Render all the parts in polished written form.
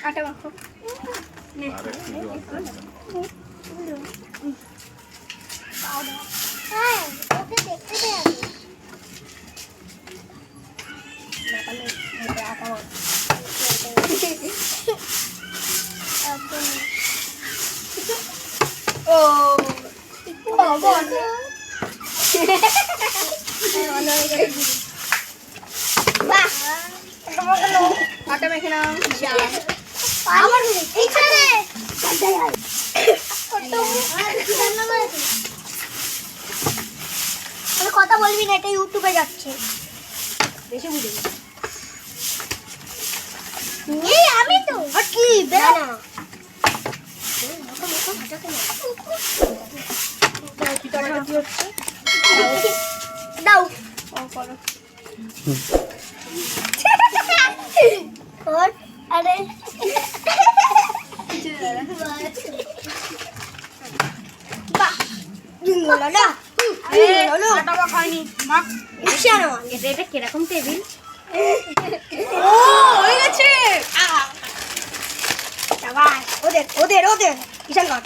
আটা মাখো আটা মেখে নাও কথা বলবি না, এটা ইউটিউবে যাচ্ছে। বেশি বুঝি আমি তো কি বেড়া না দাও আরে এটা কিরকম টেবিল ওদের ওদের ওদের ঈশান কর।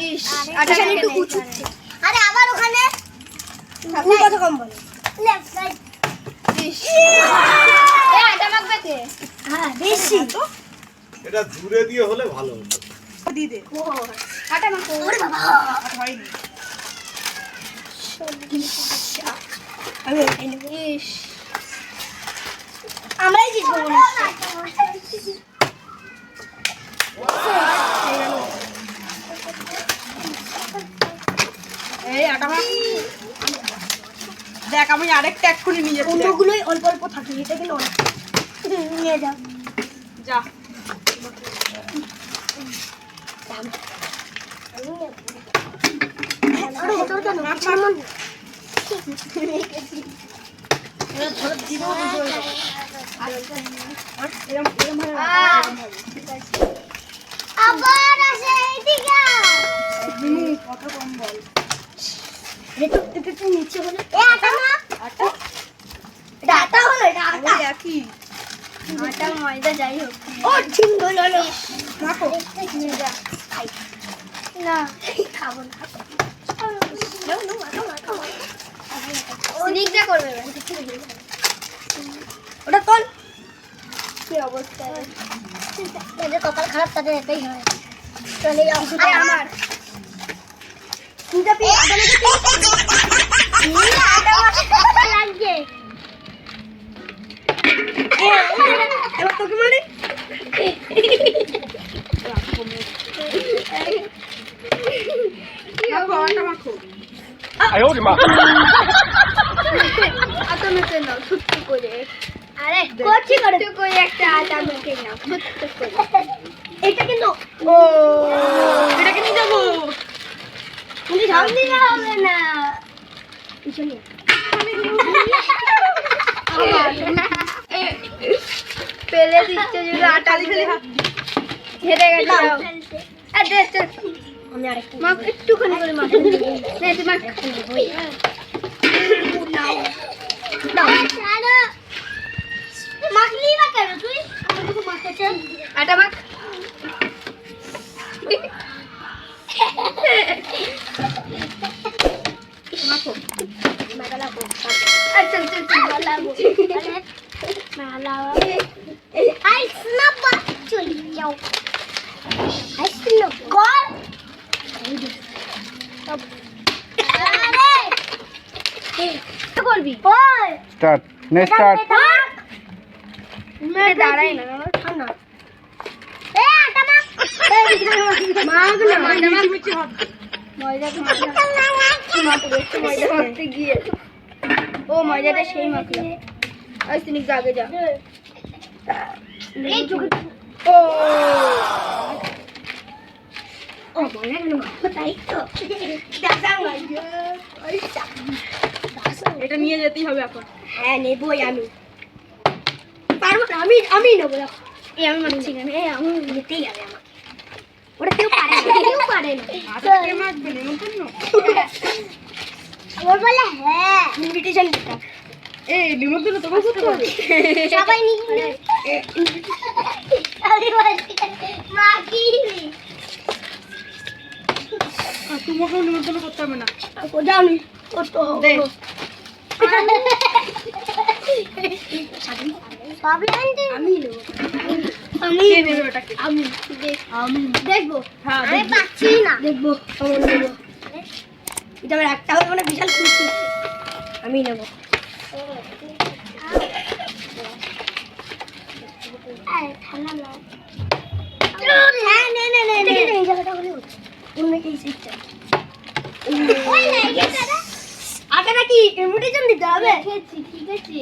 ঈশান একটু উঁচু। আরে আবার ওখানে কথা কম বলে। লেফট সাইড আটা মাখবে কে? হ্যাঁ বেশি এটা জুড়ে দিয়ে হলে ভালো হতো। দি দে আটা মাখো ওরে বাবা হয়নি আমরাই জিতবো মনে হচ্ছে। এই আটা মাখ দেখ আমি আরেকটা এক্ষুনি নিয়ে যাচ্ছি অন্যগুলোই অল্প অল্প থাকে, এটা কিন্তু অনেক নিয়ে যাও। যা আবার আসে এইদিকে কথা কম বল একটু নিচে হলে আটা না আটা এটা আটা হলো, এটা আটা একই আটা ময়দা যাই হোক। ও ঠিক হলো মাখো না খাবো না। স্নিগ্ধা করবে ওটা তোল। কি অবস্থা তাদের কপাল খারাপ, তাদের এটাই হয়। চলে যাও আমার তুইটা পেয়ে আটা লাগছে। এবার তোকে মানে মাখো আটা মাখো আটা মেখে নাও ছুট্টু করে। আরে করছি করে করে একটা আটা মেখে নাও ছুট্টু করে। এটা কিন্তু ও এটাকে নিয়ে যাবো তুমি সামনে হবে না। পিছনে পেলে দিচ্ছে যদি আটা খালি হেরে গেছে আমি আরেকটু মাখ একটুখানি করে মাখ নে তুই মাখ মাখলি না কেন তুই? আমার তো মাখাচ্ছে আটা মাখ মাখো মাখালাবো। আচ্ছা চল চল মাখালাবো মাখালাবো। আইস না বাট চলি যাও। আইস না কর। আরে কি করবি? ওই স্টার্ট নেক্সট স্টার্ট মেরে দাঁড়াই না ঠান্ডা। এ আটা মাখ। মাখ না ময়দা মিচি হবে ময়দা তো ময়দা মাখতে গিয়ে ও ময়দাটা সেই মাখলাম আর স্নিগ্ধা আগে যা এই চুকে ও ও ময়দা কেন মাখো তাই তো দাদা ময়দা ওইটা এটা নিয়ে যেতেই হবে এখন হ্যাঁ নেবই আমি পারবো না আমি নেবো দেখো এই আমি মাখছি কেন এই আমি নিতেই হবে আমার ওটা কেউ পারে না কেউ পারে না আটা কে মাখবে নেমন্তন্ন আমার বলে হ্যাঁ ইনভিটেশন দিতাম এই নেমন্তন্ন তোকে করতে হবে সবাই নিয়ে তোমাকে নিমন্ত্রণ করতে হবে না। ও জানি ও তো দে। আমি নেব আমি কে নেবে ওটাকে? আমি দেখবো হ্যাঁ, আমি দেখবো। পাচ্ছি না দেখবো কেমন নেবো এটা আমার একটা হলে মানে বিশাল খুশি আমি নেবো আগে নাকি ইনভিটেশন দিতে হবে পেরেছি।